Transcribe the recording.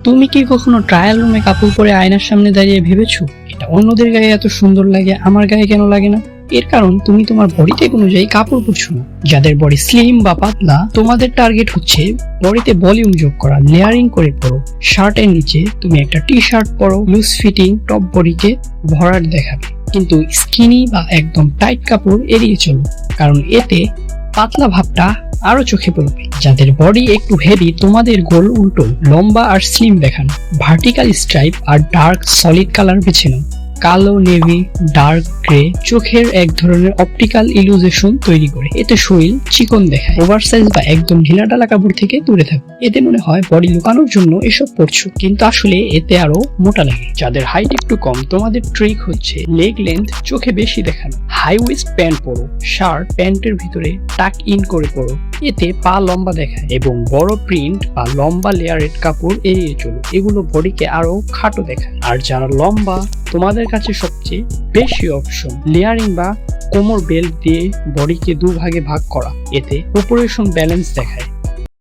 তুমি কি কখনো ট্রায়াল রুমে কাপড় পরে আয়নার সামনে দাঁড়িয়ে ভেবেছো এটা অন্যদের গায়ে এত সুন্দর লাগে, আমার গায়ে কেন লাগে না? এর কারণ তুমি তোমার বডি টাইপ অনুযায়ী কাপড় পরছো না। যাদের বডি স্লিম বা পাতলা, তোমাদের টার্গেট হচ্ছে বডিতে ভলিউম যোগ করা, লেয়ারিং করে পরো। শার্টের নিচে তুমি একটা টি শার্ট পরো, লুজ ফিটিং টপ বডিকে ভরাট দেখাবে। কিন্তু স্কিনি বা একদম টাইট কাপড় এড়িয়ে চলো, কারণ এতে পাতলা ভাবটা আরো চোখে পড়বে। যাদের বডি একটু হেভি, তোমাদের গোল উল্টো, লম্বা আর স্লিম দেখানো। ভার্টিক্যাল স্ট্রাইপ আর ডার্ক সলিড কালার বেছে নাও। কালো, নেভি, ডার্ক গ্রে চোখের এক ধরনের অপটিক্যাল ইলুজেশন তৈরি করে। এতে শরীর চিকন দেখায়। ওভারসাইজ বা একদম ঢিলাঢালা কাপড় থেকে দূরে থাকো। এতে মনে হয় বডি লুকানোর জন্য এসব পরছো, কিন্তু আসলে এতে আরো মোটা লাগে। যাদের হাইট একটু কম, তোমাদের ট্রিক হচ্ছে লেগ লেন্থ চোখে বেশি দেখানো। হাই ওয়েস্ট প্যান্ট পরো, শার্ট প্যান্টের ভিতরে টাক ইন করে পরো। এতে পা লম্বা দেখায়। এবং বড় প্রিন্ট বা লম্বা লেয়ারের কাপড় এড়িয়ে চলো, এগুলো বডিকে আরো খাটো দেখায়। আর যারা লম্বা, তোমাদের কাছে সবচেয়ে বেশি অপশন লেয়ারিং বা কোমর বেল্ট দিয়ে বডিকে দুভাগে ভাগ করা। এতে প্রপোর্শন ব্যালেন্স দেখায়।